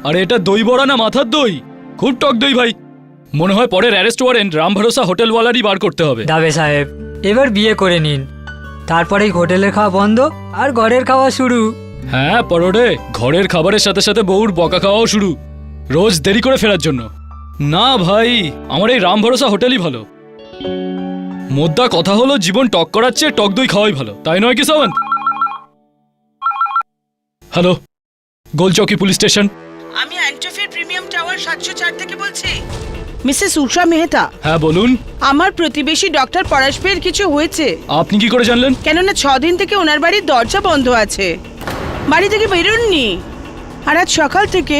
আরে এটা দই বড়া না মাথার দই, খুব টক দই ভাই। মনে হয় পরের অ্যারেস্ট ওয়ারেন্ট রাম ভরসা হোটেলওয়ালারই বার করতে হবে। দাবে সাহেব, এবার বিয়ে করে নিন, তারপরেই হোটেলের খাওয়া বন্ধ আর ঘরের খাওয়া শুরু। হ্যাঁ পরোডে, ঘরের খাবারের সাথে সাথে বউর বকা খাওয়াও শুরু, রোজ দেরি করে ফেরার জন্য। না ভাই, আমার এই রাম ভরসা হোটেলই ভালো। মোদ্দা কথা হলো, জীবন টক করার চেয়ে টক দই খাওয়াই ভালো, তাই নয় কি Sawant? Hello, Golchowki police station. আমি অ্যান্টোফির প্রিমিয়াম টাওয়ার 704 থেকে বলছি। মিসেস উষা মেহতা। হ্যাঁ বলুন। আমার প্রতিবেশী ডক্টর পরাশবের কিছু হয়েছে। আপনি কি করে জানলেন? কেননা 6 দিন থেকে ওনার বাড়ির দরজা বন্ধ আছে, বাড়ি থেকে বেরোননি। আর আজ সকাল থেকে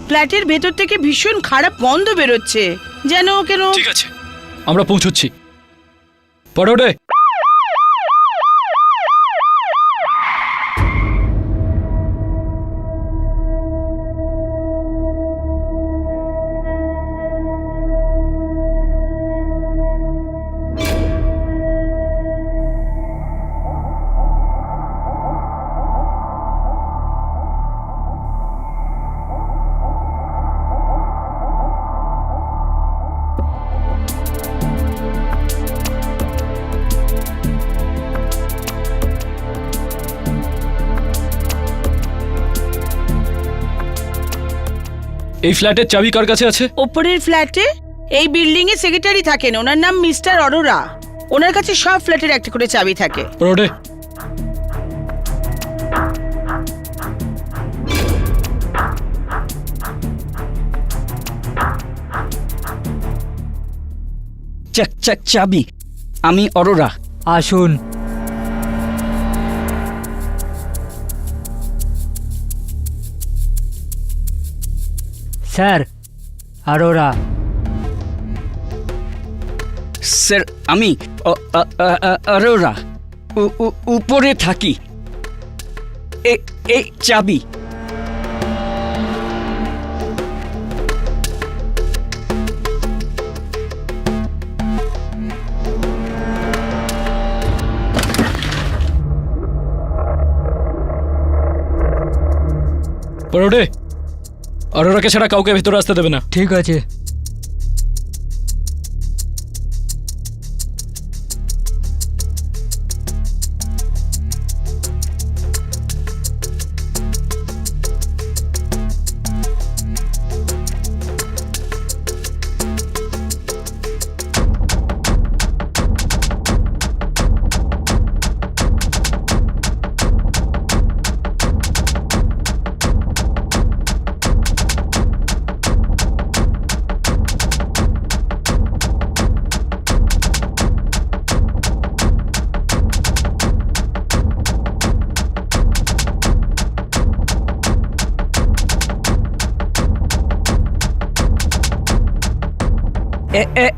ফ্ল্যাটের ভেতর থেকে ভীষণ খারাপ গন্ধ বেরোচ্ছে, যেন কেন। ঠিক আছে, আমরা পৌঁছচ্ছি। পরোডে, এই ফ্ল্যাটের চাবি কার কাছে আছে? ওপরের ফ্ল্যাটে এই বিল্ডিং এ সেক্রেটারি থাকেন, ওনার নাম মিস্টার অরোরা। ওনার কাছে সব ফ্ল্যাটের একটা করে চাবি থাকে। পরোডে, চাক চাবি। আমি অরোরা। আসুন। স্যার, আরোরা। স্যার, আমি অরোরা, উপরে থাকি। এই চাবি। পরোডে, অরোরাকে ছাড়া কাউকে ভেতরে আসতে দেবে না। ঠিক আছে।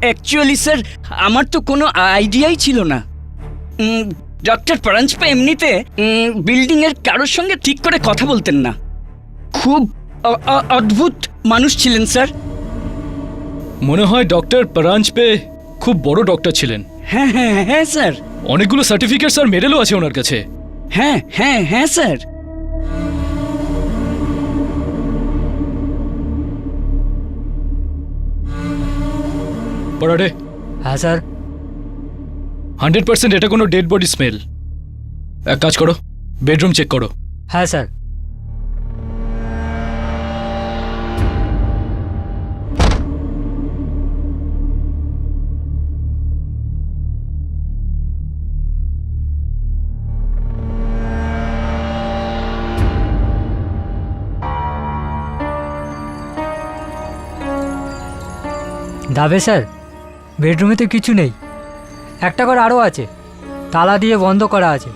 অ্যাকচুয়ালি স্যার, আমার তো কোনো আইডিয়াই ছিল না। ডক্টর পরাঞ্জপা এমনিতে বিল্ডিংয়ের কারোর সঙ্গে ঠিক করে কথা বলতেন না। খুব অদ্ভুত মানুষ ছিলেন স্যার। মনে হয় ডক্টর পরাঞ্জপে খুব বড় ডক্টর ছিলেন। হ্যাঁ হ্যাঁ হ্যাঁ স্যার। অনেকগুলো সার্টিফিকেটস আর মেডেলও আছে ওনার কাছে। হ্যাঁ হ্যাঁ হ্যাঁ স্যার। পরোডে, হ্যাঁ স্যার। 100% এটা কোনো ডেড বডি স্মেল। এক কাজ করো, বেডরুম চেক করো। হ্যাঁ স্যার। দাবে স্যার, বেডরুমে তো কিছু নেই, একটা ঘর আরও আছে, তালা দিয়ে বন্ধ করা আছে,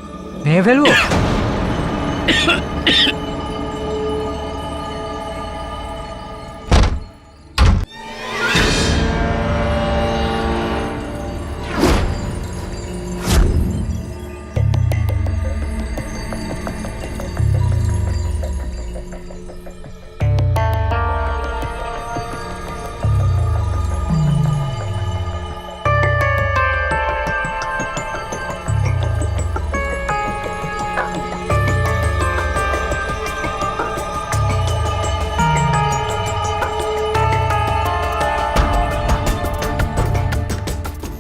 ভেঙে ফেলবো?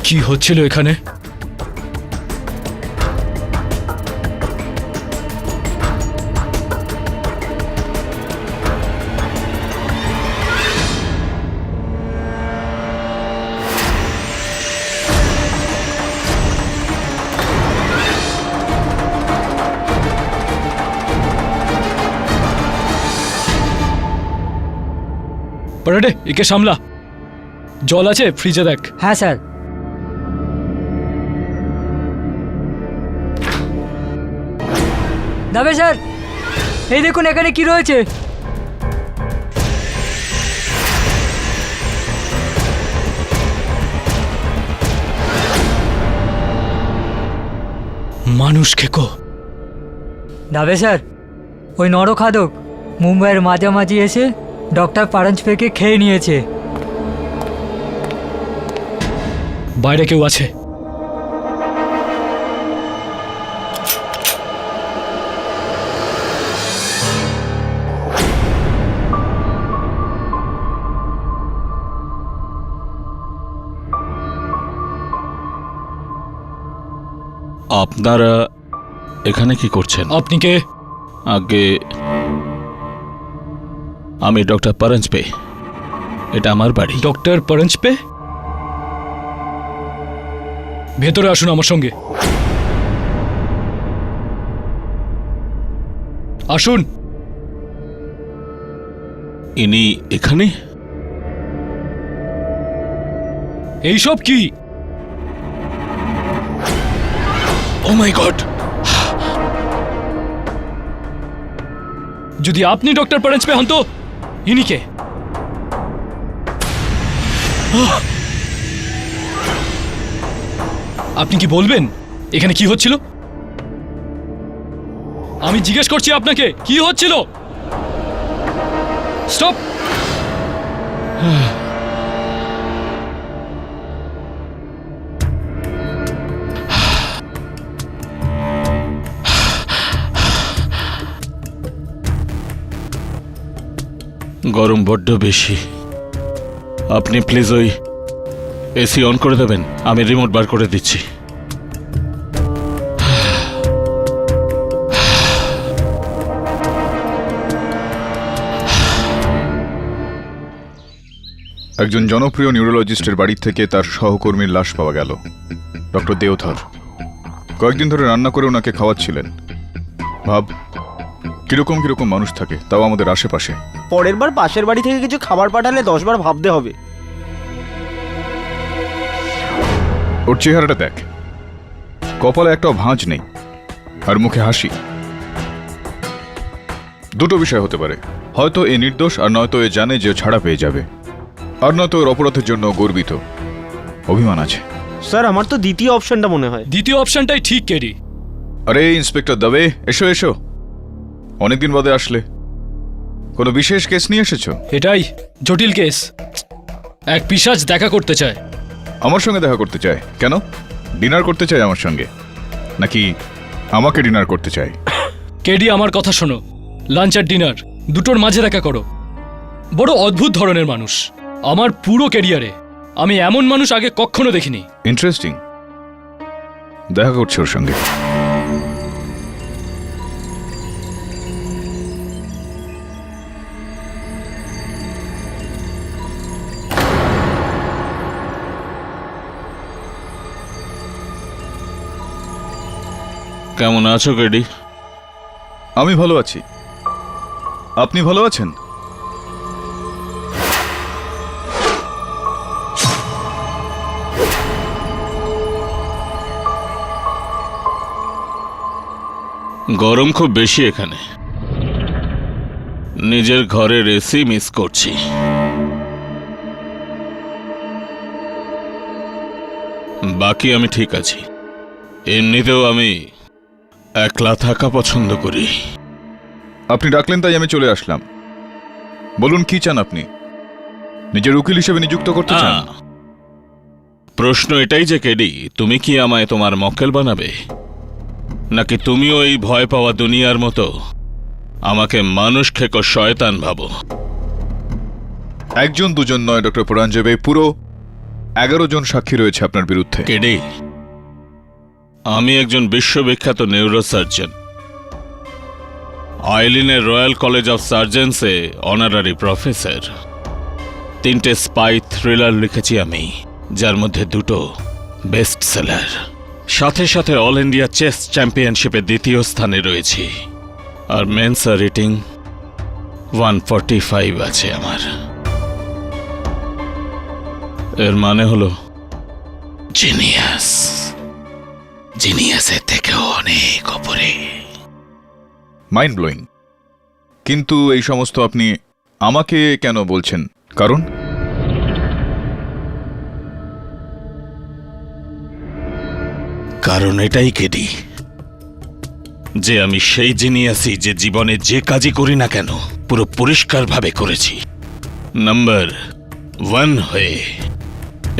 কি হচ্ছিল এখানে? পারাডে, একে সামলা। জল আছে ফ্রিজে দেখ। হ্যাঁ স্যার। দাবে স্যার, এই দেখুন এখানে কি রয়েছে। মানুষ খেকো। দাবে স্যার, ওই নরখাদক মুম্বাইয়ের মাঝামাঝি এসে ডক্টর পারাঞ্জপেকে খেয়ে নিয়েছে। বাইরে কেউ আছে? আপনারা এখানে কি করছেন? আপনি কে? আগে আমি ডক্টর পারাঞ্জপে, এটা আমার বাড়ি। ডক্টর পারাঞ্জপে? ভেতরে আসুন আমার সঙ্গে। আসুন। ইনি এখানে? এইসব কি? ও মাই গড! যদি আপনি ডক্টর পারাঞ্জপে হন তো ইনি কে? আপনি কি বলবেন এখানে কি হচ্ছিল? আমি জিজ্ঞেস করছি আপনাকে কি হচ্ছিল। স্টপ! গরম বড্ড বেশি। আপনি প্লিজ ওই এসি অন করে দেবেন, আমি রিমোট বার করে দিচ্ছি। একজন জনপ্রিয় নিউরোলজিস্টের বাড়ি থেকে তার সহকর্মীর লাশ পাওয়া গেল। ডক্টর দেওধর কয়েকদিন ধরে রান্না করে ওনাকে খাওয়াচ্ছিলেন। ভাব কিরকম কিরকম মানুষ থাকে, তাও আমাদের আশেপাশে। পরের বার পাশের বাড়ি থেকে কিছু খাবার পাঠালে 10 বার ভাবতে হবে। ওর চেহারাটা দেখ, কপালে একটা ভাঁজ নেই আর মুখে হাসি। দুটো বিষয় হতে পারে, হয়তো এ নির্দোষ আর নয়তো এ জানে যে ছাড়া পেয়ে যাবে, আর নয়তো ওর অপরাধের জন্য গর্বিত, অভিমান আছে। স্যার আমার তো দ্বিতীয় অপশনটা মনে হয়। দ্বিতীয় অপশনটাই ঠিক কেডি। আরে ইন্সপেক্টর দবে, এসো এসো। অনেকদিন বাদে আসলে, কোনো বিশেষ কেস নিয়ে এসেছো? এটাই জটিল কেস। এক পিশাচ দেখা করতে চায়। আমার সঙ্গে দেখা করতে চায়? কেন? ডিনার করতে চায় আমার সঙ্গে, নাকি আমাকে ডিনার করতে চায়? কেডি, আমার কথা শোনো। লাঞ্চ আর ডিনার দুটোর মাঝে দেখা করো। বড় অদ্ভুত ধরনের মানুষ। আমার পুরো ক্যারিয়ারে আমি এমন মানুষ আগে কখনো দেখিনি। ইন্টারেস্টিং। দেখা করছে ওর সঙ্গে। কেমন আছো কেডি? আমি ভালো আছি, আপনি ভালো আছেন? গরম খুব বেশি এখানে, নিজের ঘরের এসি মিস করছি। বাকি আমি ঠিক আছি। এমনিতেও আমি একলা থাকা পছন্দ করি। আপনি ডাকলেন তাই আমি চলে আসলাম। বলুন কি চান আপনি? নিজের উকিল হিসেবে নিযুক্ত করতে চান? প্রশ্ন এটাই যে কেডি, তুমি কি আমায় তোমার মক্কেল বানাবে, নাকি তুমিও এই ভয় পাওয়া দুনিয়ার মতো আমাকে মানুষ খেকো শয়তান ভাবো? একজন দুজন নয় ডক্টর পারাঞ্জপে, পুরো 11 জন সাক্ষী রয়েছে আপনার বিরুদ্ধে। কেডি, আমি একজন বিশ্ববিখ্যাত নিউরোসার্জন। আইলিনের রয়্যাল কলেজ অফ সার্জেন্সে অনারারি প্রফেসর। 3টে স্পাই থ্রিলার লিখেছি আমি, যার মধ্যে 2টো বেস্ট সেলার। সাথে সাথে অল ইন্ডিয়া চেস চ্যাম্পিয়নশিপে 2য় স্থানে রয়েছি। আর মেন্সা রেটিং 145 আছে আমার। এর মানে হলো জিনিয়াস। জিনিয়াসের থেকেও অনেক ওপরে। Mind blowing. কিন্তু এই সমস্ত আপনি আমাকে কেন বলছেন? কারণ কারণ এটাই কেডি যে আমি সেই জিনিয়াসই যে জীবনে যে কাজই করি না কেন পুরো পরিষ্কারভাবে করেছি, নাম্বার 1 হয়ে।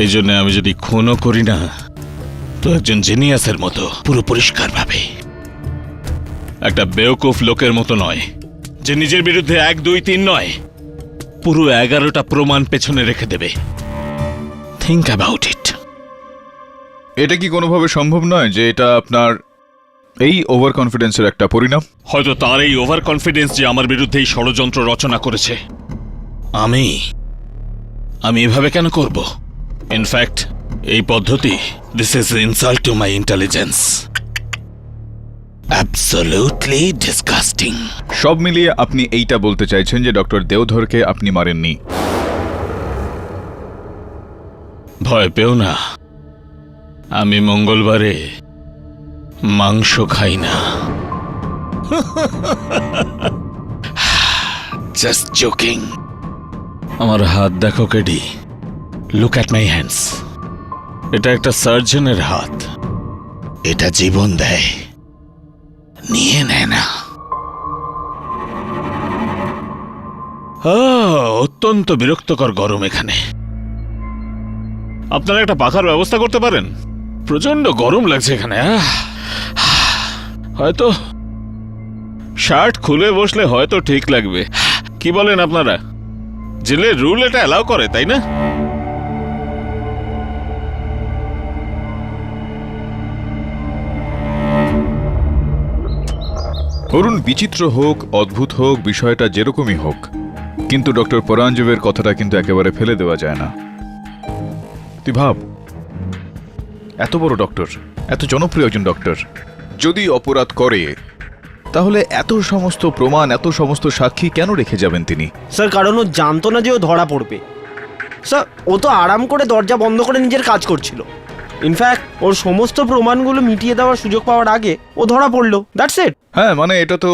এই জন্য আমি যদি খুনও করি না তো একজন জিনিয়াসের মতো পুরো পরিষ্কারভাবে, একটা বেওকুফ লোকের মতো নয় যে নিজের বিরুদ্ধে 1, 2, 3 নয়, পুরো 11টা প্রমাণ পেছনে রেখে দেবে। Think about it. এটা কি কোনোভাবে সম্ভব নয় যে এটা আপনার এই ওভার কনফিডেন্সের একটা পরিণাম? হয়তো তার এই ওভার কনফিডেন্স যে আমার বিরুদ্ধে এই ষড়যন্ত্র রচনা করেছে। আমি এভাবে কেন করব? ইনফ্যাক্ট এই পদ্ধতি, this is insult to my intelligence. Absolutely disgusting. সব মিলিয়ে আপনি এইটা বলতে চাইছেন যে ডক্টর দেওধরকে আপনি মারেননি? ভয় পেও না, আমি মঙ্গলবারে মাংস খাই না। Just joking. আমার হাত দেখো KD, look at my hands. এটা একটা সার্জনের হাত। এটা জীবন দেয়, নিয়ে নেয় না। অত্যন্ত বিরক্তকর গরম এখানে। আপনারা একটা পাখার ব্যবস্থা করতে পারেন? প্রচন্ড গরম লাগছে এখানে। হয়তো শার্ট খুলে বসলে হয়তো ঠিক লাগবে। কি বলেন আপনারা? জেলের রুল এটা অ্যালাউ করে, তাই না? ধরুন বিচিত্র হোক, অদ্ভুত হোক, বিষয়টা যেরকমই হোক, কিন্তু ডক্টর পরাঞ্জবের কথাটা কিন্তু একেবারে ফেলে দেওয়া যায় না। তুই ভাব, এত বড় ডক্টর, এত জনপ্রিয় একজন ডক্টর যদি অপরাধ করে, তাহলে এত সমস্ত প্রমাণ, এত সমস্ত সাক্ষী কেন রেখে যাবেন তিনি? স্যার কারণ ও জানতো না যে ও ধরা পড়বে। স্যার ও তো আরাম করে দরজা বন্ধ করে নিজের কাজ করছিল। ইনফ্যাক্ট ওর সমস্ত প্রমাণগুলো মিটিয়ে দেওয়ার সুযোগ পাওয়ার আগে ও ধরা পড়লো। That's it. হ্যাঁ, মানে এটা তো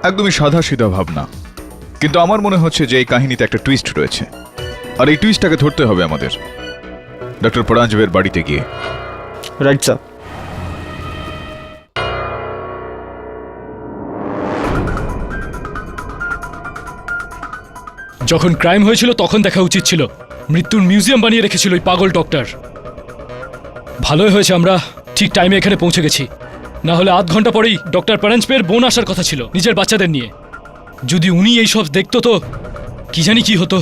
একদমই সাদা সিধা ভাবনা, কিন্তু আমার মনে হচ্ছে যে এই কাহিনীতে একটা টুইস্ট রয়েছে, আর এই টুইস্টটাকে ধরতে হবে আমাদের ডক্টর পরাঞ্জবের বাড়িতে গিয়ে। Right sir. যখন ক্রাইম হয়েছিল তখন দেখা উচিত ছিল। মৃত্যুর মিউজিয়াম বানিয়ে রেখেছিল ওই পাগল ডক্টর। ভালোই হয়েছে আমরা ঠিক টাইমে এখানে পৌঁছে গেছি, না হলে আধ ঘন্টা পরেই ডক্টর পরাঞ্জপের বোন আসার কথা ছিল নিজের বাচ্চাদের নিয়ে। যদি উনি এইসব দেখতো তো কি জানি কি হতো।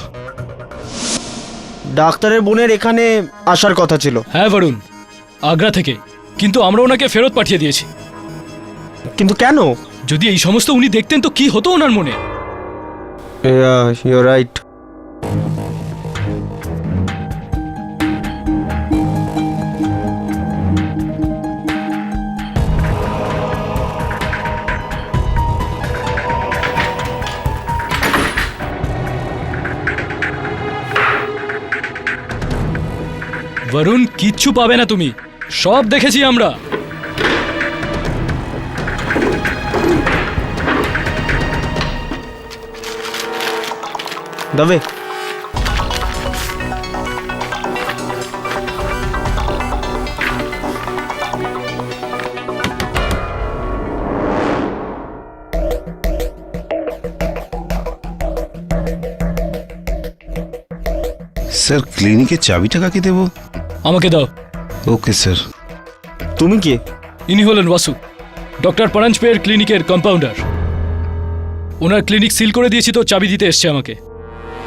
ডাক্তারের বোনের এখানে আসার কথা ছিল। হ্যাঁ বরুণ, আগ্রা থেকে, কিন্তু আমরা ওনাকে ফেরত পাঠিয়ে দিয়েছি। কিন্তু কেন? যদি এই সমস্ত উনি দেখতেন তো কি হতো ওনার মনে। You right. বরুণ, কিচ্ছু পাবে না তুমি, সব দেখেছি আমরা। দবে স্যার ক্লিনিকের চাবিটা কাকে দেব? আমাকে দাও। Okay sir. তুমি কে? ইনি হলেন বাসু, ডক্টর পরাঞ্জপের ক্লিনিকের কম্পাউন্ডার। ওনার ক্লিনিক সিল করে দিয়েছি তো চাবি দিতে এসছে আমাকে।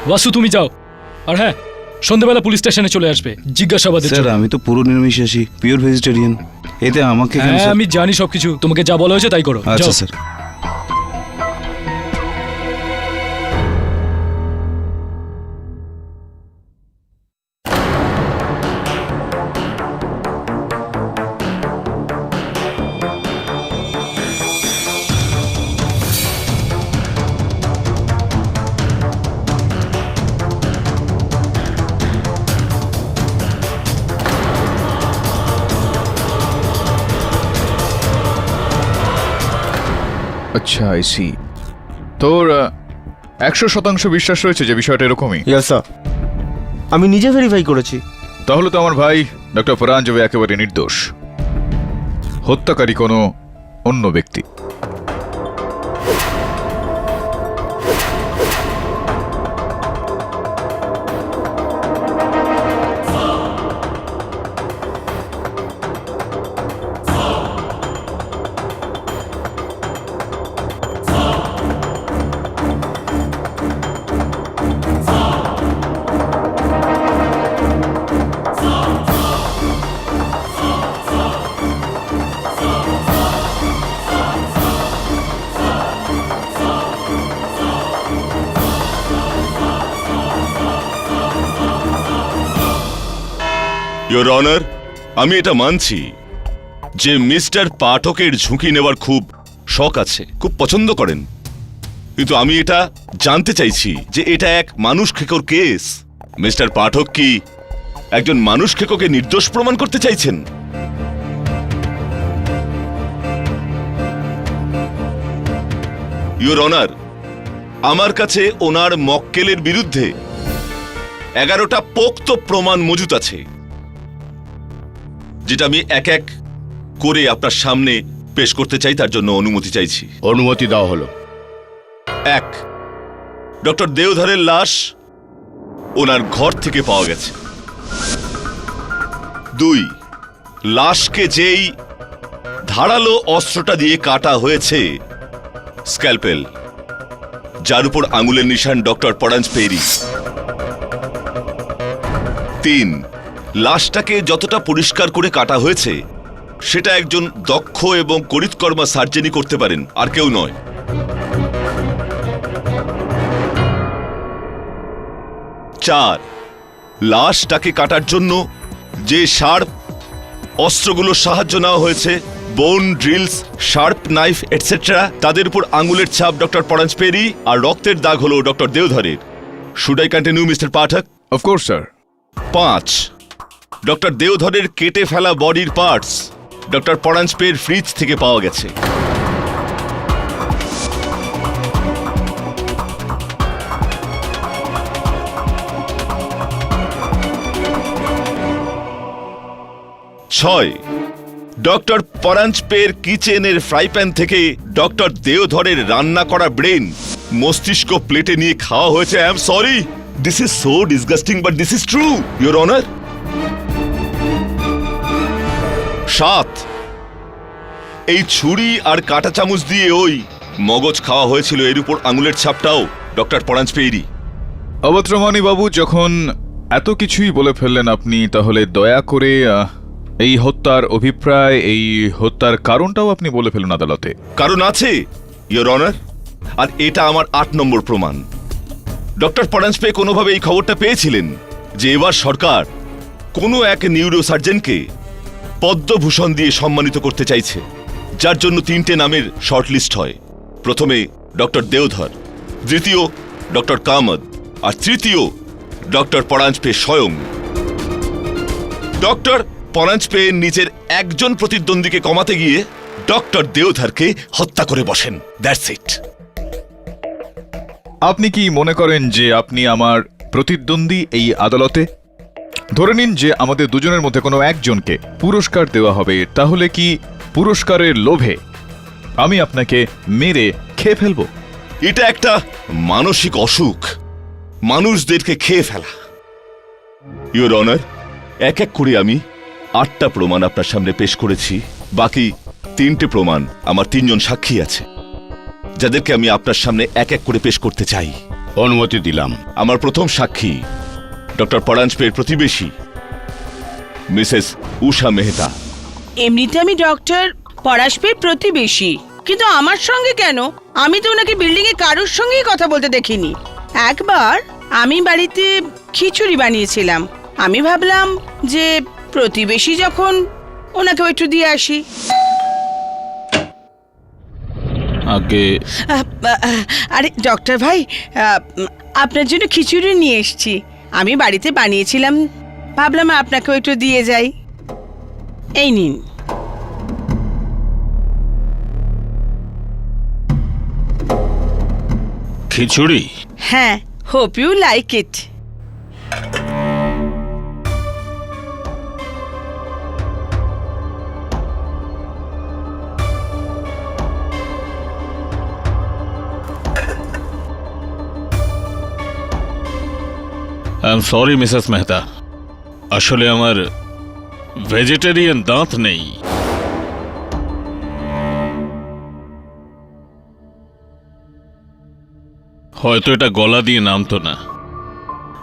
বাসু তুমি যাও, আর হ্যাঁ সন্ধ্যেবেলা পুলিশ স্টেশনে চলে আসবে জিজ্ঞাসাবাদের স্যার জন্য। আমি তো পুরো নিরামিষাশী পিওর ভেজিটেরিয়ান, এতে আমাকে কেন হ্যাঁ স্যার? আমি জানি সবকিছু, তোমাকে যা বলা হয়েছে তাই করো। আচ্ছা যাও। স্যার। আচ্ছা আইসি, তোর 100% বিশ্বাস রয়েছে যে বিষয়টা এরকমই? ইয়েস স্যার, আমি নিজে ভেরিফাই করেছি। তাহলে তো আমার ভাই ডক্টর পরাঞ্জবে একেবারে নির্দোষ, হত্যাকারী কোনো অন্য ব্যক্তি। ইয়োর অনার, আমি এটা মানছি যে মিস্টার পাঠকের ঝুঁকি নেওয়ার খুব শখ আছে, খুব পছন্দ করেন, কিন্তু আমি এটা জানতে চাইছি যে এটা এক মানুষ খেকোর কেস। মিস্টার পাঠক কি একজন মানুষ খেকোকে নির্দোষ প্রমাণ করতে চাইছেন? ইয়োর অনার, আমার কাছে ওনার মক্কেলের বিরুদ্ধে 11টা পোক্ত প্রমাণ মজুত আছে, যেটা আমি এক এক করে আপনার সামনে পেশ করতে চাই, তার জন্য অনুমতি চাইছি। অনুমতি দেওয়া হলো। 1, ডক্টর দেওধরের লাশ ওনার ঘর থেকে পাওয়া গেছে। 2, লাশকে যেই ধারালো অস্ত্রটা দিয়ে কাটা হয়েছে, স্ক্যালপেল, যার উপর আঙুলের নিশান ডক্টর পরাঞ্জপেরি। 3, লাশটাকে যতটা পরিষ্কার করে কাটা হয়েছে সেটা একজন দক্ষ এবং করিতকর্মা সার্জেনই করতে পারেন, আর কেউ নয়। 4, লাশটাকে কাটার জন্য যে শার্প অস্ত্রগুলোর সাহায্য নেওয়া হয়েছে, বোন ড্রিলস, শার্প নাইফ এটসেট্রা, তাদের উপর আঙুলের ছাপ ডক্টর পরাঞ্জপেরি, আর রক্তের দাগ হলো ডক্টর দেওধরের। Should I continue mister Pathak? Of course sir. 5, doctor দেওধরের কেটে ফেলা বডির পার্টস ডক্টর পরাঞ্জপের ফ্রিজ থেকে পাওয়া গেছে। 6, ডক্টর পরাঞ্জপের কিচেনের ফ্রাই প্যান থেকে ডক্টর দেওধরের রান্না করা ব্রেন মস্তিষ্ক প্লেটে নিয়ে খাওয়া হয়েছে। I am sorry, this is so disgusting, but this is true, your honour. 7, এই ছুরি আর কাঁটা চামচ দিয়ে ওই মগজ খাওয়া হয়েছিল, এর উপর আঙুলের ছাপটাও ডক্টর পরাঞ্জপেরি। অবত্রমানী বাবু, যখন এত কিছুই বলে ফেললেন আপনি, তাহলে দয়া করে এই হত্যার অভিপ্রায়, এই হত্যার কারণটাও আপনি বলে ফেলুন আদালতে। কারণ আছে ইয়োর অনার, আর এটা আমার 8 নম্বর প্রমাণ। ডক্টর পরাঞ্জপে কোনোভাবে এই খবরটা পেয়েছিলেন যে এবার সরকার কোনো এক নিউরো সার্জনকে পদ্মভূষণ দিয়ে সম্মানিত করতে চাইছে, যার জন্য 3টে নামের শর্টলিস্ট হয়। প্রথমে ডক্টর দেওধর, দ্বিতীয় ডক্টর কামদ, আর তৃতীয় ডক্টর পরাঞ্জপে স্বয়ং। ডক্টর পরাঞ্জপে নিজের একজন প্রতিদ্বন্দ্বীকে কমাতে গিয়ে ডক্টর দেওধরকে হত্যা করে বসেন। That's it. আপনি কি মনে করেন যে আপনি আমার প্রতিদ্বন্দ্বী এই আদালতে? ধরে নিন যে আমাদের দুজনের মধ্যে কোনো একজনকে পুরস্কার দেওয়া হবে, তাহলে কি পুরস্কারের লোভে আমি আপনাকে মেরে খেয়ে ফেলবো? এটা একটা মানসিক অসুখ, মানুষদেরকে খেয়ে ফেলা। ইয়োর অনার, এক এক করে আমি 8টা প্রমাণ আপনার সামনে পেশ করেছি। বাকি 3টে প্রমাণ আমার 3 জন সাক্ষী আছে, যাদেরকে আমি আপনার সামনে এক এক করে পেশ করতে চাই। অনুমতি দিলাম। আমার প্রথম সাক্ষী ডক্টর পরাঞ্জপের প্রতিবেশী মিসেস উষা মেহতা। এমনিতে আমি ডক্টর পরাশপের প্রতিবেশী, কিন্তু আমার সঙ্গে কেন? আমি তো ওনাকে বিল্ডিং এ কারোর সঙ্গেই কথা বলতে দেখিনি। একবার আমি বাড়িতে খিচুড়ি বানিয়েছিলাম, আমি ভাবলাম যে প্রতিবেশী যখন ওনাকেও একটু দিয়ে আসি। আগে আরে ডক্টর ভাই, আপনার জন্য খিচুড়ি নিয়ে এসেছি। আমি বাড়িতে বানিয়েছিলাম, ভাবলাম আপনাকেও একটু দিয়ে যাই। এই নিন। খিচুড়ি? হ্যাঁ, hope you like it. I am sorry Mrs Mehta, আসলে আমার ভেজিটেরিয়ান দাঁত নেই। হয়তো এটা গলা দিয়ে নামতো না,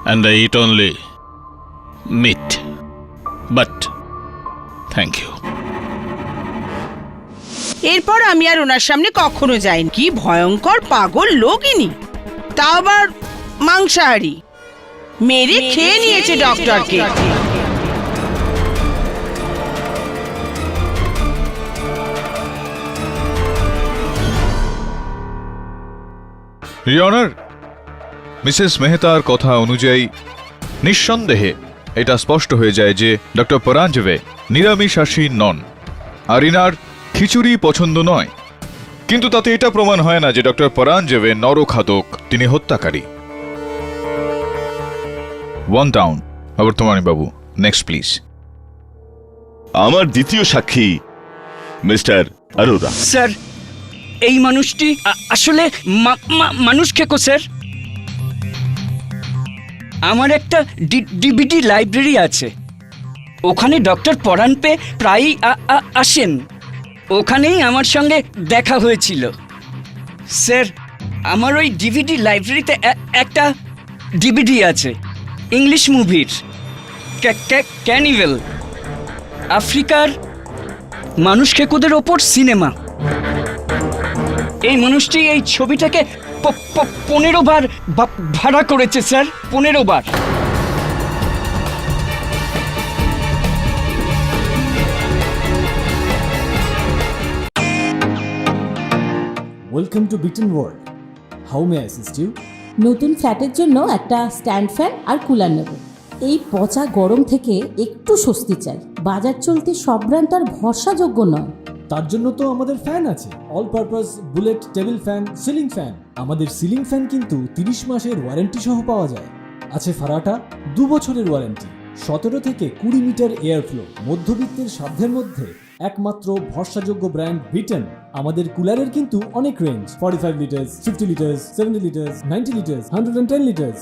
and I eat only meat, but thank you. এরপর আমি আর ওনার সামনে কখনো যাইনি। কি ভয়ঙ্কর পাগল লোক ইনি, তা আবার মাংসাহারি। মেরে খেয়ে নিয়েছে ডক্টরকে। ইওর অনার, মিসেস মেহতার কথা অনুযায়ী নিঃসন্দেহে এটা স্পষ্ট হয়ে যায় যে ডক্টর পরাঞ্জপে নিরামিষাশী নন, আর ইনার খিচুড়ি পছন্দ নয়। কিন্তু তাতে এটা প্রমাণ হয় না যে ডক্টর পরাঞ্জপে নরখাদক, তিনি হত্যাকারী। One down. অবর্তমানী Babu, next please. আমার দ্বিতীয় সাক্ষী মিস্টার অরোরা। স্যার, এই মানুষটি আসলে মানুষ খেকো স্যার। আমার একটা ডিভিডি লাইব্রেরি আছে, ওখানে ডক্টর পরাঞ্জপে প্রায়ই আসেন। ওখানেই আমার সঙ্গে দেখা হয়েছিল। স্যার, আমার ওই ডিভিডি লাইব্রেরিতে একটা ডিভিডি আছে ইংলিশ মুভির, ক্যানিভেল, আফ্রিকার মানুষ খেকোদের ওপর সিনেমা। এই মানুষটি এই ছবিটাকে 15 বার ভাড়া করেছে স্যার, 15 বার। Welcome to Beaton world. How may I assist you? নতুন ফ্ল্যাটের জন্য একটা স্ট্যান্ড ফ্যান আর কুলার নেব। এই পচা গরম থেকে একটু স্বস্তি চাই। বাজার চলতে সব ব্র্যান্ড আর ভরসাযোগ্য নয়। তার জন্য তো আমাদের ফ্যান আছে, all purpose bullet table fan, ceiling fan. আমাদের সিলিং ফ্যান কিন্তু 30 মাসের ওয়ারেন্টি সহ পাওয়া যায়। আছে ফারাটা 2 বছরের ওয়ারেন্টি, 17 থেকে 20 মিটার এয়ার ফ্লো, মধ্যবিত্তের সাধ্যের মধ্যে একমাত্র ভরসাযোগ্য ব্র্যান্ড বিটন। আমাদের কুলারের কিন্তু অনেক range, 45 litres, 50 litres, 70 litres, 90 litres, 110 litres.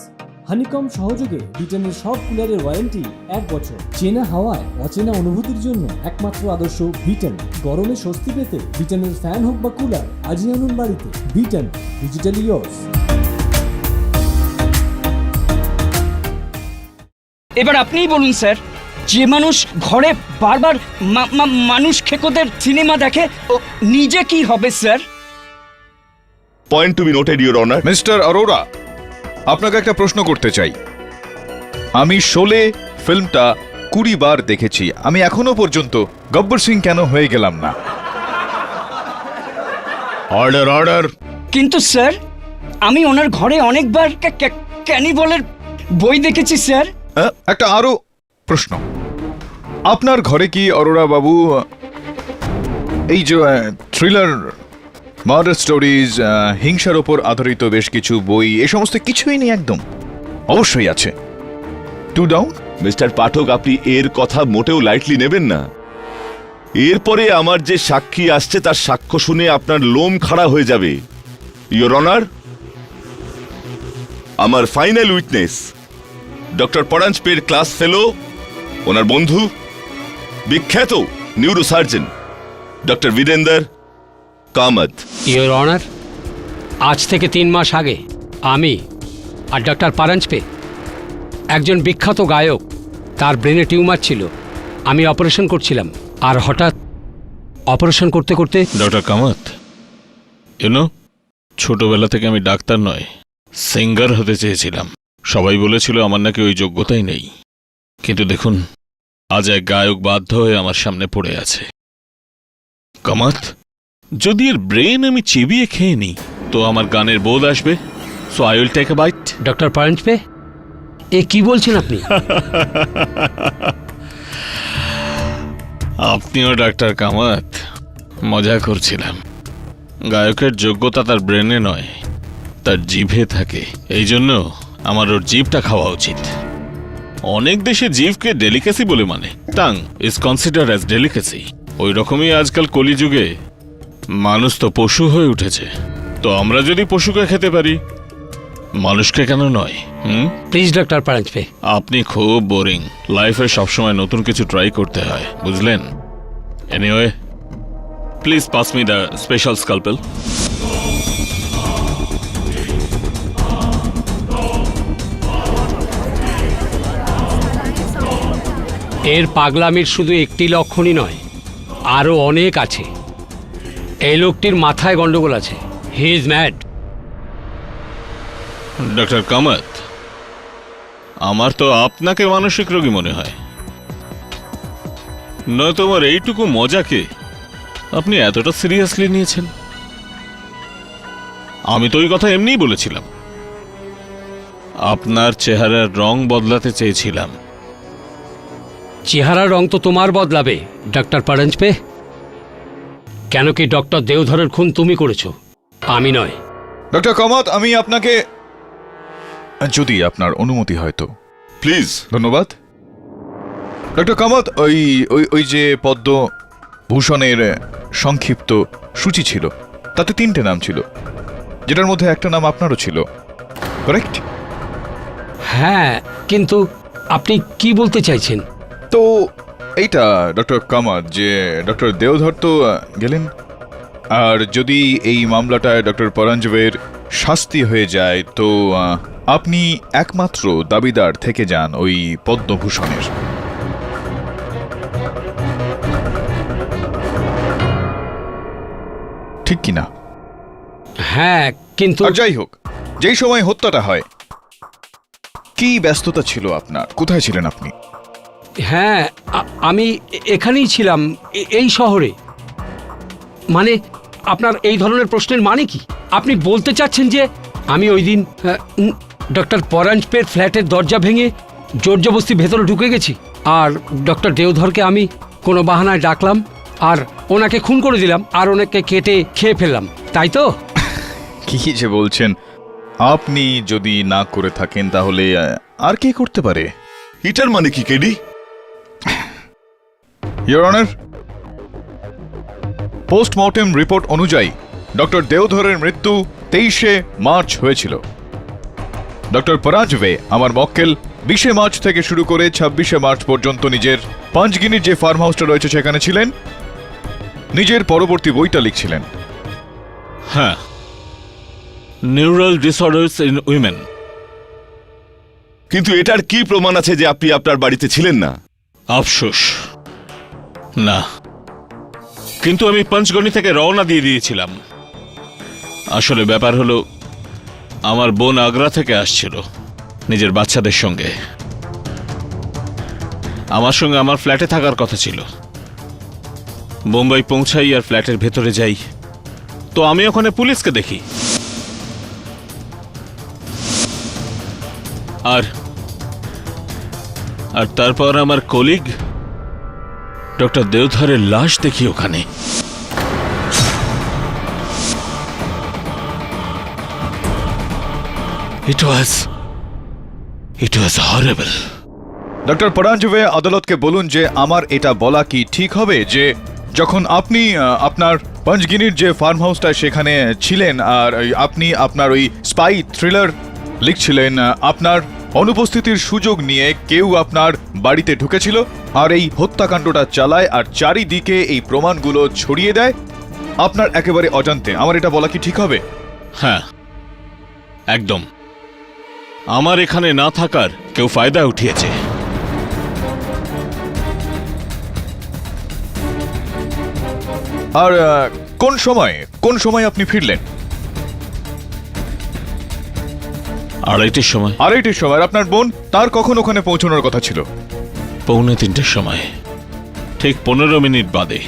Honeycomb সহযোগে বিটনের সব কুলারের ওয়ারেন্টি 1 বছর। চেনা হাওয়ায় অচেনা অনুভূতির জন্য একমাত্র আদর্শ বিটন। গরমে স্বস্তি পেতে বিটনের ফ্যান হোক বা কুলার, আজই আনুন বাড়িতে। Vuitton, digitally yours. এবার আপনিই বলুন স্যার, যে মানুষ ঘরে বারবার মানুষ খেকোদের সিনেমা দেখে, ও নিজে কি হবে sir? Point to be noted your honour. Mister Arora, আপনাকে একটা প্রশ্ন করতে চাই। আমি শোলে ফিল্মটা 20 বার দেখেছি, আমি এখনো পর্যন্ত গব্বর সিং কেন হয়ে গেলাম না? Order, order. কিন্তু স্যার, আমি ওনার ঘরে অনেকবার ক্যানিবলের বই দেখেছি স্যার। একটা আরো প্রশ্ন, আপনার ঘরে কি অরোরা বাবু এই যে থ্রিলার, মার্ডার স্টোরিজ, হিংসার ওপর আধারিত বেশ কিছু বই, এ সমস্ত কিছুই নেই? একদম অবশ্যই আছে। 2 ডাউন। মিস্টার পাঠক, আপনি এর কথা মোটেও লাইটলি নেবেন না। এরপরে আমার যে সাক্ষী আসছে তার সাক্ষ্য শুনে আপনার লোম খাড়া হয়ে যাবে। ইওর অনার, আমার ফাইনাল উইটনেস ডক্টর পরাঞ্জপের ক্লাস ফেলো, ওনার বন্ধু, বিখ্যাত নিউরোসার্জন ডক্টর বীরেন্দর কামত। ইওর অনার, আজ থেকে 3 মাস আগে আমি আর ডক্টর পরাঞ্জপে একজন বিখ্যাত গায়ক, তার ব্রেনে টিউমার ছিল, আমি অপারেশন করছিলাম, আর হঠাৎ অপারেশন করতে করতে ডক্টর কামাত, ইউনো, ছোটবেলা থেকে আমি ডাক্তার নয়, সিঙ্গার হতে চেয়েছিলাম। সবাই বলেছিল আমার নাকি ওই যোগ্যতাই নেই, কিন্তু দেখুন আজ এক গায়ক বাধ্য হয়ে আমার সামনে পড়ে আছে। কামাত, যদি এর ব্রেন আমি চিবিয়ে খেয়ে নিই তো আমার গানের বোধ আসবে। So I will take a bite. Doctor Paranjpe, এ কি বলছেন আপনি? আপনিও ডাক্তার কামাত, মজা করছিলাম। গায়কের যোগ্যতা তার ব্রেনে নয়, তার জিভে থাকে। এই জন্য আমার ওর জিভটা খাওয়া উচিত। অনেক দেশে জিভকে ডেলিকেসি বলে মানে, tongue is consider as delicacy. ওই রকমই আজকাল কলিযুগে মানুষ তো পশু হয়ে উঠেছে, তো আমরা যদি পশুকে খেতে পারি, মানুষকে কেন নয়? Please doctor Paranjpe. আপনি খুব বোরিং। লাইফে সবসময় নতুন কিছু ট্রাই করতে হয়, বুঝলেন? Anyway, please pass me the special scalpel. এর পাগলামির শুধু একটি লক্ষণই নয়, আরও অনেক আছে। এই লোকটির মাথায় গন্ডগোল আছে। He is mad. Doctor Kamat, আমার তো আপনাকে মানসিক রোগী মনে হয়। নয় তোমার এইটুকু মজাকে আপনি এতটা সিরিয়াসলি নিয়েছেন? আমি তো ওই কথা এমনিই বলেছিলাম। আপনার চেহারার রং বদলাতে চেয়েছিলাম। চেহারার রং তো তোমার বদলাবে ডক্টর পারাঞ্জপে। কেন কি ডক্টর দেওধরের খুন তুমি করেছো, আমি নয়। ডক্টর কামাত, আমি আপনাকে, যদি আপনার অনুমতি হয় তো প্লিজ। ধন্যবাদ। ডক্টর কামাত, ওই ওই ওই যে পদ্মভূষণের সংক্ষিপ্ত সূচি ছিল, তাতে 3টে নাম ছিল, যেটার মধ্যে একটা নাম আপনারও ছিল, কারেক্ট? হ্যাঁ, কিন্তু আপনি কি বলতে চাইছেন? তো এইটা ডক্টর কামাত, যে ডক্টর দেওধর তো গেলেন, আর যদি এই মামলাটায় ডক্টর পারাঞ্জপের শাস্তি হয়ে যায় তো আপনি একমাত্র দাবিদার থেকে যান ওই পদ্মভূষণের। ঠিক কি না? হ্যাঁ, কিন্তু আর যাই হোক, যেই সময় হত্যাটা হয়, কি ব্যস্ততা ছিল আপনার? কোথায় ছিলেন আপনি? হ্যাঁ, আমি এখানেই ছিলাম, এই শহরে। মানে আপনার এই ধরনের প্রশ্নের মানে কি? আপনি বলতে চাচ্ছেন যে আমি ওই দিন ডক্টর পারাঞ্জপের ফ্ল্যাটের দরজা ভেঙে জোরজবস্তি ভেতরে ঢুকে গেছি, আর ডক্টর দেওধরকে আমি কোনো বাহানায় ডাকলাম, আর ওনাকে খুন করে দিলাম, আর ওনাকে কেটে খেয়ে ফেললাম, তাই তো? কি যে বলছেন? আপনি যদি না করে থাকেন তাহলে আর কে করতে পারে? এটার মানে কি KD? Your honour, postmortem report অনুযায়ী ডক্টর দেওধরের মৃত্যু 23শে মার্চ হয়েছিল। ডক্টর পারাঞ্জপে, আমার মক্কেল, 20শে মার্চ থেকে শুরু করে 26শে মার্চ পর্যন্ত নিজের পাঁচগিনির যে ফার্ম হাউসটা রয়েছে সেখানে ছিলেন, নিজের পরবর্তী বইটা লিখছিলেন। হ্যাঁ, নিউরাল ডিসঅর্ডারস ইন উইমেন। কিন্তু এটার কি প্রমাণ আছে যে আপনি আপনার বাড়িতে ছিলেন না? আফসোস, না। কিন্তু আমি পঞ্চগনি থেকে রওনা দিয়ে দিয়েছিলাম। আসলে ব্যাপার হলো, আমার বোন আগ্রা থেকে আসছিল নিজের বাচ্চাদের সঙ্গে। আমার সঙ্গে আমার ফ্ল্যাটে থাকার কথা ছিল। বোম্বাই পৌঁছাই আর ফ্ল্যাটের ভেতরে যাই, তো আমি ওখানে পুলিশকে দেখি। আর তারপর আমার কলিগ ডক্টর দেওধরের লাশ দেখি ওখানে। It was horrible. ডক্টর পারাঞ্জপে, আদালতকে বলুন যে আমার এটা বলা কি ঠিক হবে যে যখন আপনি আপনার পঞ্চগিনির যে ফার্ম হাউসটা সেখানে ছিলেন, আর আপনি আপনার ওই স্পাই থ্রিলার লিখছিলেন, আপনার অনুপস্থিতির সুযোগ নিয়ে কেউ আপনার বাড়িতে ঢুকেছিল আর এই হত্যাকাণ্ডটা চালায় আর চারিদিকে এই প্রমাণগুলো ছড়িয়ে দেয় আপনার একেবারে অজান্তে? আমার এটা বলা কি ঠিক হবে? হ্যাঁ, একদম। আমার এখানে না থাকার কেউ ফায়দা উঠিয়েছে। আর কোন সময় আপনি ফিরলেন? 2:30টার সময়। 2:30টার সময়। আর আপনার বোন, তার কখন ওখানে পৌঁছানোর কথা ছিল? 2:45টার সময়, ঠিক 15 মিনিট বাদে।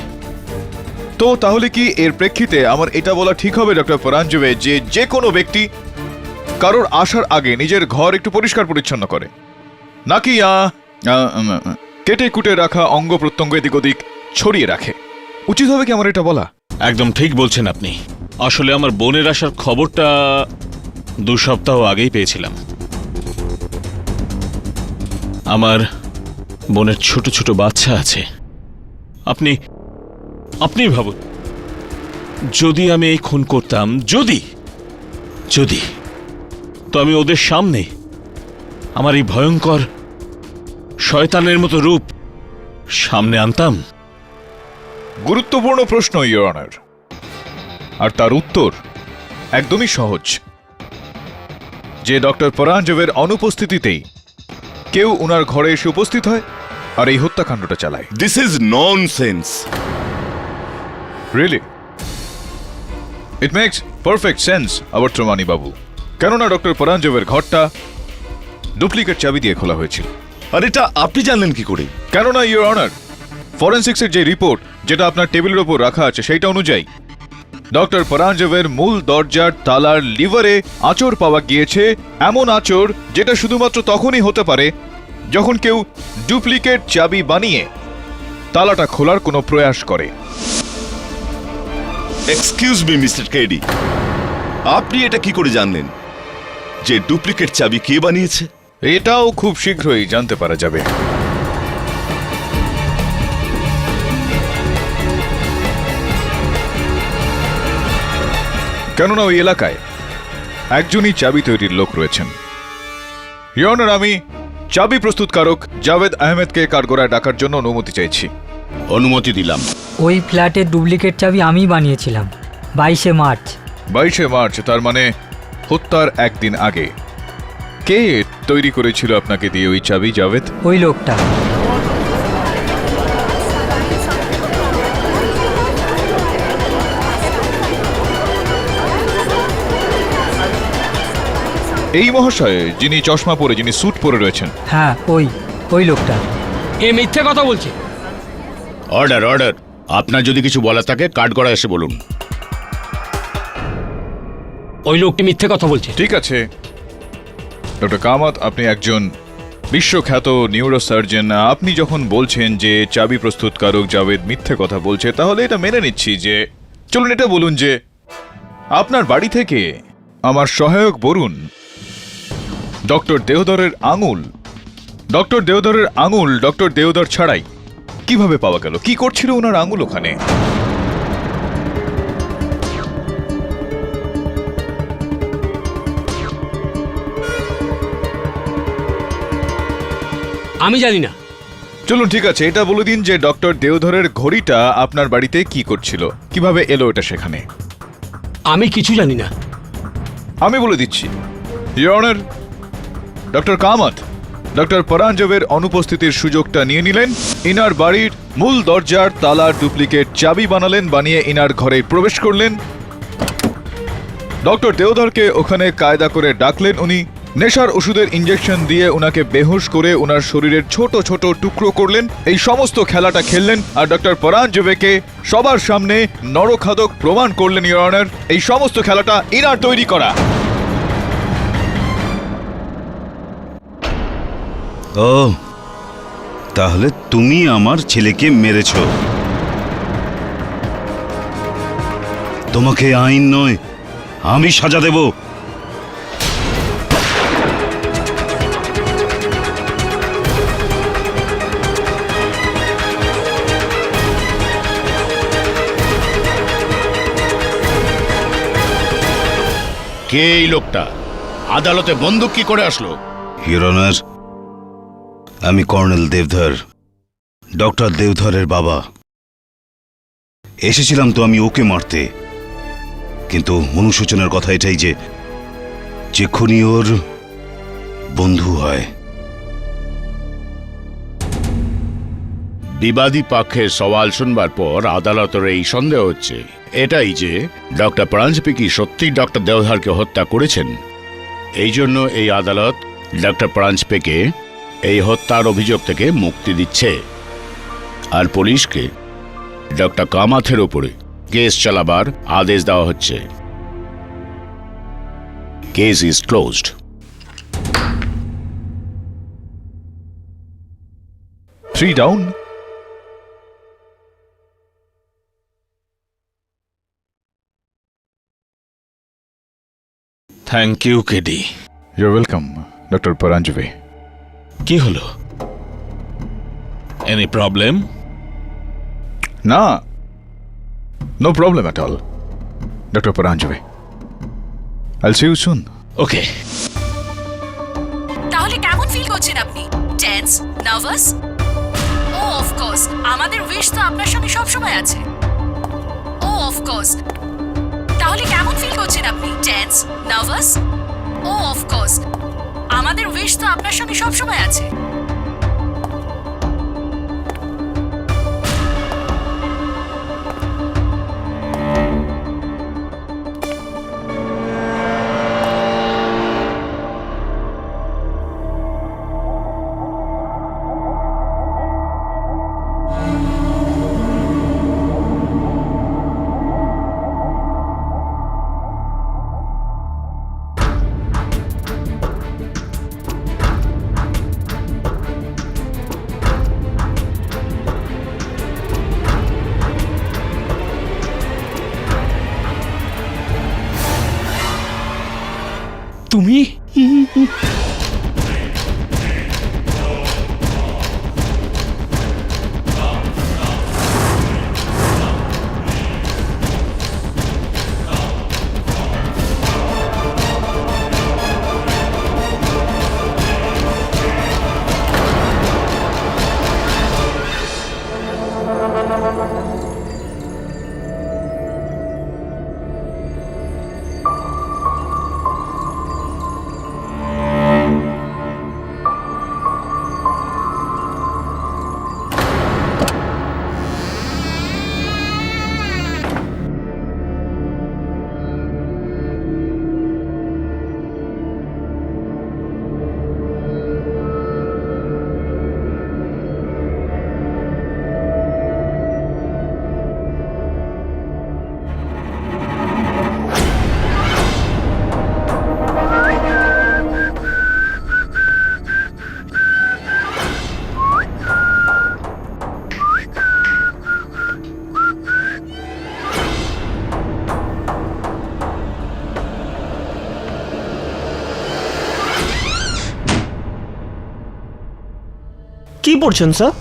তো তাহলে কি এর প্রেক্ষিতে আমার এটা বলা ঠিক হবে ডক্টর পরাঞ্জবে যে যে কোনো ব্যক্তি কারোর আসার আগে নিজের ঘর একটু পরিষ্কার পরিচ্ছন্ন করে, নাকি কেটে কুটে রাখা অঙ্গ প্রত্যঙ্গ এদিক ওদিক ছড়িয়ে রাখে? উচিত হবে কি আমার এটা বলা? একদম ঠিক বলছেন আপনি। আসলে আমার বোনের আসার খবরটা 2 সপ্তাহ আগেই পেয়েছিলাম। আমার বোনের ছোট ছোট বাচ্চা আছে। আপনি ভাবুন, যদি আমি এই খুন করতাম, যদি তো আমি ওদের সামনে আমার এই ভয়ঙ্কর শয়তানের মতো রূপ সামনে আনতাম? গুরুত্বপূর্ণ প্রশ্ন, ইওর অনার। আর তার উত্তর একদমই সহজ, যে ডক্টর পরাঞ্জবের অনুপস্থিতিতেই কেউ উনার ঘরে এসে উপস্থিত হয় আর এই হত্যাকাণ্ডটা চালায়। This is nonsense. Really? It makes perfect sense আবার ত্রমানি বাবু। কেননা ডক্টর পরাঞ্জবের ঘরটা ডুপ্লিকেট চাবি দিয়ে খোলা হয়েছিল। আর এটা আপনি জানলেন কি করে? কেননা ইওর অনার, ফরেন্সিক্সের যে রিপোর্ট যেটা আপনার টেবিলের ওপর রাখা আছে সেইটা অনুযায়ী ডক্টর পরাঞ্জবের মূল দরজার তালার লিভারে আঁচড় পাওয়া গিয়েছে, এমন আঁচড় যেটা শুধুমাত্র তখনই হতে পারে যখন কেউ ডুপ্লিকেট চাবি বানিয়ে তালাটা খোলার কোনো প্রয়াস করে। এক্সকিউজ মি মিস্টার কেডি, আপনি এটা কি করে জানলেন যে ডুপ্লিকেট চাবি কে বানিয়েছে? এটাও খুব শীঘ্রই জানতে পারা যাবে। কেননা ওই এলাকায় একজনই চাবি তৈরির লোক রয়েছেন। ইওর অনার, আমি চাবি প্রস্তুতকারক জাভেদ আহমেদকে কাঠগড়ায় ডাকার জন্য অনুমতি চাইছি। অনুমতি দিলাম। ওই ফ্ল্যাটের ডুপ্লিকেট চাবি আমি বানিয়েছিলাম 22শে মার্চ। 22শে মার্চ, তার মানে হত্যার একদিন আগে। কে তৈরি করেছিল আপনাকে দিয়ে ওই চাবি, জাভেদ? ওই লোকটা। এই মহাশয়, যিনি চশমা পরে, যিনি স্যুট পরে রয়েছেন? হ্যাঁ, ওই লোকটা। এ মিথ্যে কথা বলছে। অর্ডার। আপনার যদি কিছু বলার থাকে কাঠগড়া এসে বলুন। ওই লোকটি মিথ্যে কথা বলছে। ঠিক আছে ডক্টর কামাত, আপনি একজন বিশ্বখ্যাত নিউরোসার্জন। আপনি যখন বলছেন যে চাবি প্রস্তুতকারক জাভেদ মিথ্যে কথা বলছে, তাহলে এটা মেনে নিচ্ছি। যে চলুন এটা বলুন যে আপনার বাড়ি থেকে আমার সহায়ক বরুণ ডক্টর দেওধরের আঙুল ডক্টর দেওধর ছাড়াই কিভাবে পাওয়া গেল? কি করছিল ওনার আঙুল ওখানে? আমি জানি না। চলুন ঠিক আছে, এটা বলে দিন যে ডক্টর দেওধরের ঘড়িটা আপনার বাড়িতে কি করছিল, কিভাবে এলো এটা সেখানে? আমি কিছু জানি না। আমি বলে দিচ্ছি your honour, doctor Kamat doctor পরাঞ্জবের অনুপস্থিতির সুযোগটা নিয়ে নিলেন, ইনার বাড়ির মূল দরজার তালার ডুপ্লিকেট চাবি বানালেন, বানিয়ে ইনার ঘরে প্রবেশ করলেন। ডক্টর দেওধরকে ওখানে কায়দা করে ডাকলেন। উনি নেশার ওষুধের ইঞ্জেকশন দিয়ে উনাকে বেহুশ করে উনার শরীরের ছোট ছোট টুকরো করলেন। এই সমস্ত খেলাটা খেললেন আর ডক্টর পরাঞ্জবেকে সবার সামনে নরখাদক প্রমাণ করলেন। ইওর অনার, এই সমস্ত খেলাটা ইনার তৈরি করা। ও, তাহলে তুমি আমার ছেলেকে মেরেছ। তোমাকে আইন নয়, আমি সাজা দেব। কে এই লোকটা? আদালতে বন্দুক কি করে আসলো? ইওর অনার, আমি কর্নেল দেবধর, ডক্টর দেবধরের বাবা। এসেছিলাম তো আমি ওকে মারতে, কিন্তু অনুশোচনার কথা এটাই যে খুনি বন্ধু হয়। বিবাদী পক্ষের সওয়াল শুনবার পর আদালতের এই সন্দেহ হচ্ছে এটাই যে ডক্টর পরাঞ্জপে কি সত্যি ডক্টর দেওধারকে হত্যা করেছেন। এই জন্য এই আদালত ডক্টর পরাঞ্জপেকে এই হত্যার অভিযোগ থেকে মুক্তি দিচ্ছে আর পুলিশকে ডক্টর কামাথের উপরে কেস চালাবার আদেশ দেওয়া হচ্ছে। Case is closed. 3 down. Thank you KD. You're welcome, Dr. Paranjpe. কি হলো? Any problem? না, no problem at all, Dr. Paranjpe. I'll see you soon. Okay. তাহলে কেমন ফিল করছেন আপনি? Tense, nervous? Oh of course, আমাদের উইশ তো আপনার সঙ্গে সব সময় আছে। Oh of course. তাহলে কেমন ফিল করছেন আপনি? Tense, nervous? Oh of course, আমাদের উইশ তো আপনার সঙ্গে সব সময় আছে। তুমি? কি পড়ছেন স্যার?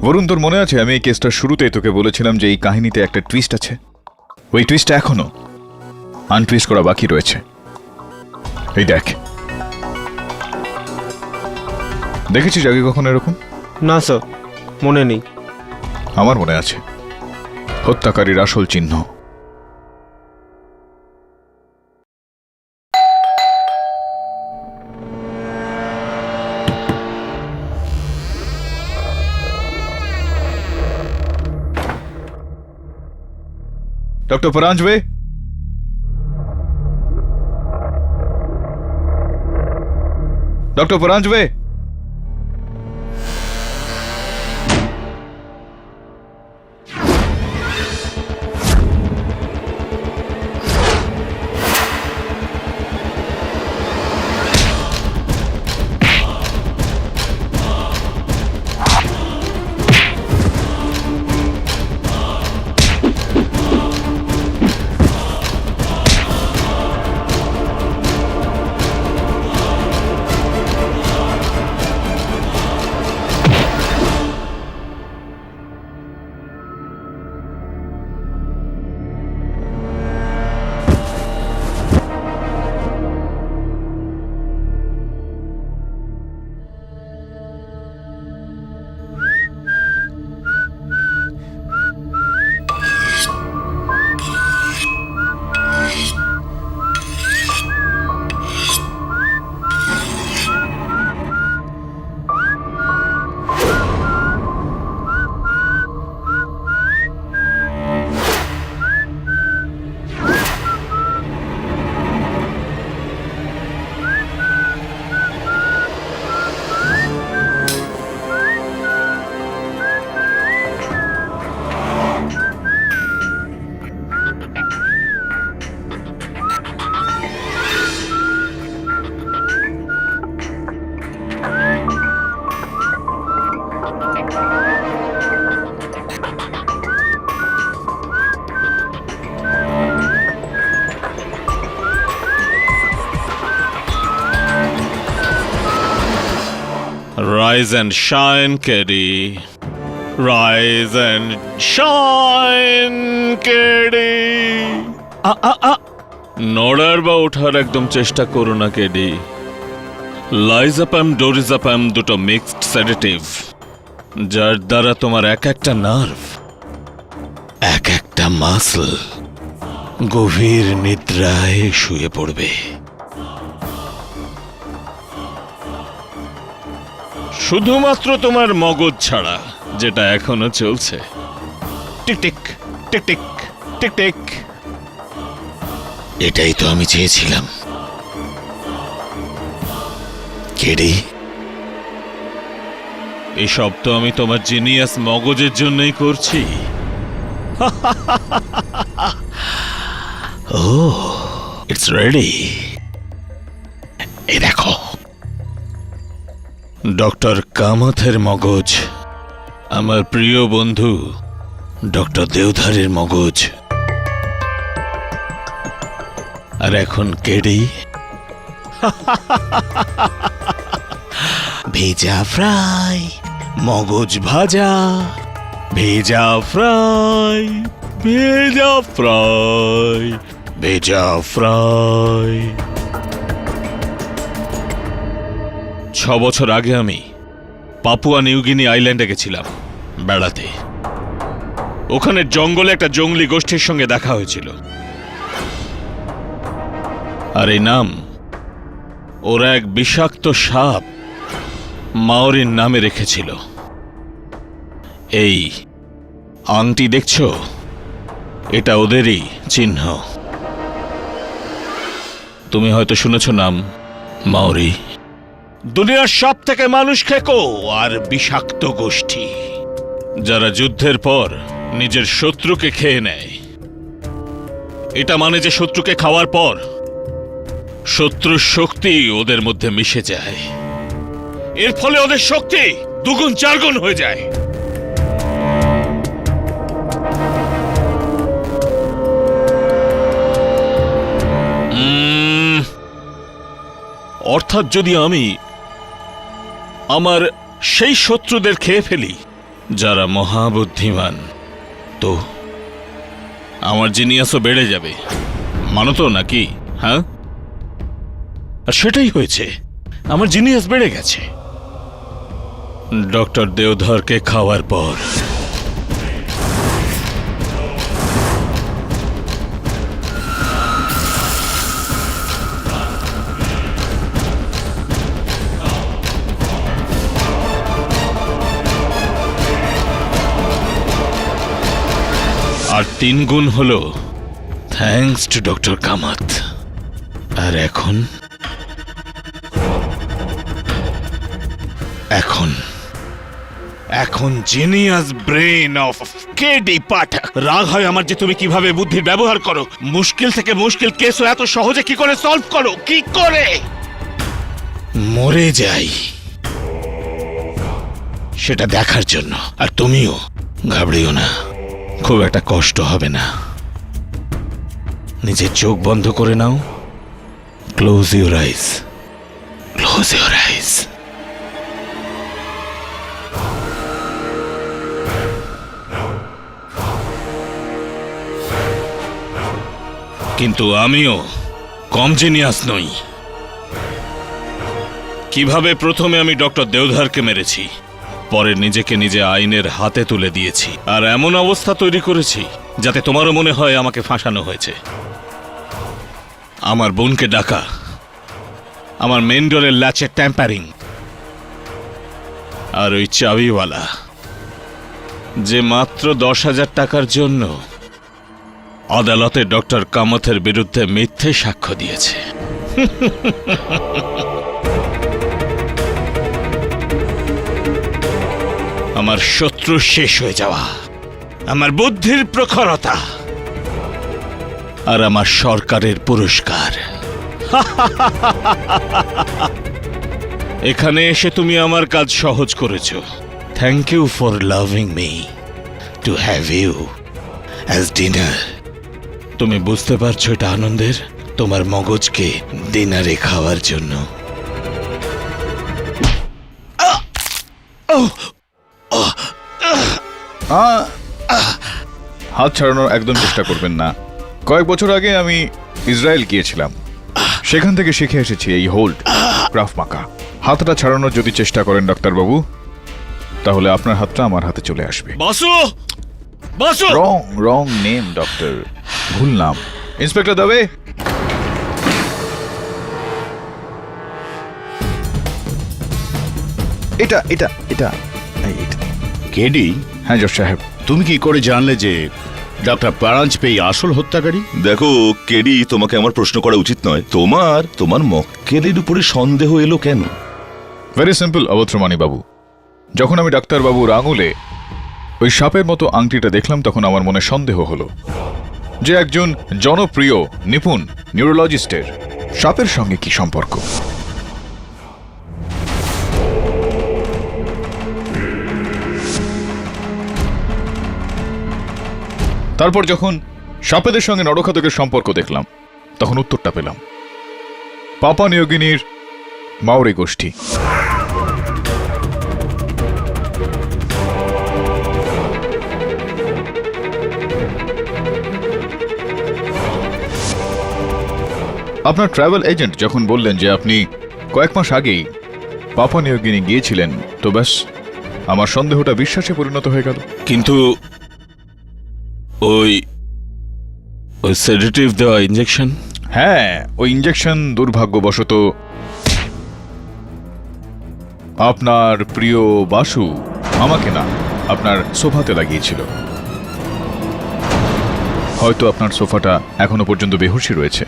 বরুণ, তোর মনে আছে আমি এই কেসটার শুরুতেই তোকে বলেছিলাম যে এই কাহিনীতে একটা টুইস্ট আছে? ওই টুইস্টটা এখনো আনটুইস্ট করা বাকি রয়েছে। এই দেখ, দেখেছিস আগে কখনো এরকম? না স্যার, মনে নেই। আমার মনে আছে। হত্যাকারীর আসল চিহ্ন। Doctor Paranjpe, doctor Paranjpe, Rise and shine, Kedi. Rise and shine, Kedi. নড়ার বা ওঠার একদম চেষ্টা করো না, কেডি। লাইজাপাম ডোরিজাপাম দুটো মিক্সড সেডেটিভ, যার দ্বারা তোমার এক একটা নার্ভ, এক একটা মাসল গভীর নিদ্রায় শুয়ে পড়বে। শুধুমাত্র তোমার মগজ ছাড়া, যেটা এখনো চলছে। Tick tick tick tick tick tick. এটাই তো আমি চেয়েছিলাম, কেডি। এসব তো আমি তোমার জিনিয়াস মগজের জন্যই করছি। ও, ইটস রেডি। এই দেখো, ডক্টর কামাথের মগজ, আমার প্রিয় বন্ধু ডক্টর দেওধারের মগজ, আর এখন কেডি ভেজা ফ্রাই, মগজ ভাজা, ভেজা ফ্রাই, ভেজা ফ্রাই, ভেজা ফ্রাই। 6 বছর আগে আমি পাপুয়া নিউগিনি আইল্যান্ডে গেছিলাম বেড়াতে। ওখানে জঙ্গলে একটা জঙ্গলি গোষ্ঠীর সঙ্গে দেখা হয়েছিল। আর এই নাম, ওরা এক বিষাক্ত সাপ মাওরির নামে রেখেছিল। এই আংটি দেখছো, এটা ওদেরই চিহ্ন। তুমি হয়তো শুনেছ নাম মাওরি। দুনিয়ার সব থেকে মানুষ খেকো আর বিষাক্ত গোষ্ঠী, যারা যুদ্ধের পর নিজের শত্রুকে খেয়ে নেয়। এটা মানে যে শত্রুকে খাওয়ার পর শত্রুর শক্তি ওদের মধ্যে মিশে যায়। এর ফলে ওদের শক্তি 2 গুণ 4 গুণ হয়ে যায়। অর্থাৎ যদি আমি আমার সেই শত্রুদের খেয়ে ফেলি যারা মহাবুদ্ধিমান, তো আমার জিনিয়াসও বেড়ে যাবে। মানো তো নাকি? হ্যাঁ, আর সেটাই হয়েছে, আমার জিনিয়াস বেড়ে গেছে ডক্টর দেওধরকে খাওয়ার পর। আর 3 গুণ হলো থ্যাঙ্কস টু ডক্টর কামাত। আর এখন এখন জিনিয়াস ব্রেন অফ কেডি পাঠক। রাগ হয় আমার যে তুমি কিভাবে বুদ্ধির ব্যবহার করো, মুশকিল থেকে মুশকিল কেসও এত সহজে কি করে সলভ করো, কি করে মরে যাই সেটা দেখার জন্য। আর তুমিও ঘাবড়িও না, খুব একটা কষ্ট হবে না। নিজের চোখ বন্ধ করে নাও। Close your eyes, close your eyes. কিন্তু আমিও কম জিনিয়াস নই। কিভাবে প্রথমে আমি ডক্টর দেওধারকে মেরেছি, পরে নিজেকে নিজে আইনের হাতে তুলে দিয়েছি, আর এমন অবস্থা তৈরি করেছি যাতে তোমারও মনে হয় আমাকে ফাঁসানো হয়েছে। আমার বোনকে ডাকা, আমার মেন ডোরের ল্যাচে ট্যাম্পারিং, আর ওই চাবিওয়ালা যে মাত্র 10,000 টাকার জন্য আদালতে ডক্টর কামথের বিরুদ্ধে মিথ্যে সাক্ষ্য দিয়েছে। আমার শত্রু শেষ হয়ে যাওয়া, আমার বুদ্ধির প্রখরতা, আর আমার সরকারের পুরস্কার। এখানে এসে তুমি আমার কাজ সহজ করেছো। Thank you for loving me to have you as dinner. তুমি বুঝতে পারছো এটা আনন্দের, তোমার মগজকে ডিনারে খাওয়ার জন্য। হাত ছাড়ানোর একদম চেষ্টা করবেন না। কয়েক বছর আগে আমি ইসরায়েল গিয়েছিলাম, সেখান থেকে শিখে এসেছি এই হোল্ড, ক্রাফ মাকা। হাতটা ছাড়ানোর যদি চেষ্টা করেন ডাক্তারবাবু, তাহলে আপনার হাতটা আমার হাতে চলে আসবে। বাসু, বাসু। রং নেম ডক্টর, ভুল নাম। ইন্সপেক্টর দবে, এটা এটা এটা এটা। কেডি, হ্যাঁ জজ সাহেব। তুমি কি করে জানলে যে ডক্টর পারাঞ্জপে আসল হত্যাকারী? দেখো কেডি, তোমাকে আমার প্রশ্ন করা উচিত নয়। তোমার মক্কেলের উপরে সন্দেহ এলো কেন? ভেরি সিম্পল অবত্রমানী বাবু, যখন আমি ডাক্তারবাবুর আঙুলে ওই সাপের মতো আংটিটা দেখলাম, তখন আমার মনে সন্দেহ হলো যে একজন জনপ্রিয় নিপুণ নিউরোলজিস্টের সাপের সঙ্গে কি সম্পর্ক। তারপর যখন সাপেদের সঙ্গে নরখাতকের সম্পর্ক দেখলাম, তখন উত্তরটা পেলাম, পাপা নিউগিনির মাওরি গোষ্ঠী। আপনার ট্রাভেল এজেন্ট যখন বললেন যে আপনি কয়েক মাস আগেই পাপা নিউগিনি গিয়েছিলেন, তো ব্যাস আমার সন্দেহটা বিশ্বাসে পরিণত হয়ে গেল। কিন্তু ওই সেডেটিভ দেওয়া ইনজেকশন? হ্যাঁ, ওই ইঞ্জেকশন দুর্ভাগ্যবশত আপনার প্রিয় বাসু আমাকে না, আপনার সোফাতে লাগিয়েছিল। হয়তো আপনার সোফাটা এখনো পর্যন্ত বেহুশি রয়েছে।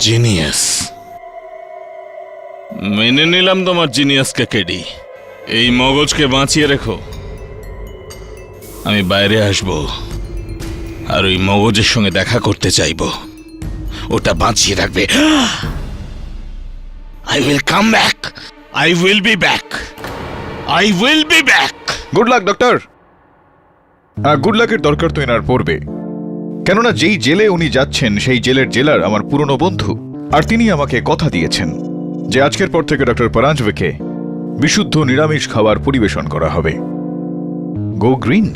জিনিয়াস। মেনে নিলাম তোমার জিনিয়াসকে কেডি। এই মগজকে বাঁচিয়ে রেখো, আমি বাইরে আসব আর ওই মগজের সঙ্গে দেখা করতে চাইব। ওটা বাঁচিয়ে রাখবে। I will come back, I will be back, I will be back. Good luck doctor. Good লাকের দরকার তো এনার পড়বে, কেননা যেই জেলে উনি যাচ্ছেন সেই জেলের জেলার আমার পুরনো বন্ধু, আর তিনি আমাকে কথা দিয়েছেন যে আজকের পর থেকে ডক্টর পারাঞ্জপেকে বিশুদ্ধ নিরামিষ খাবার পরিবেশন করা হবে। Go green.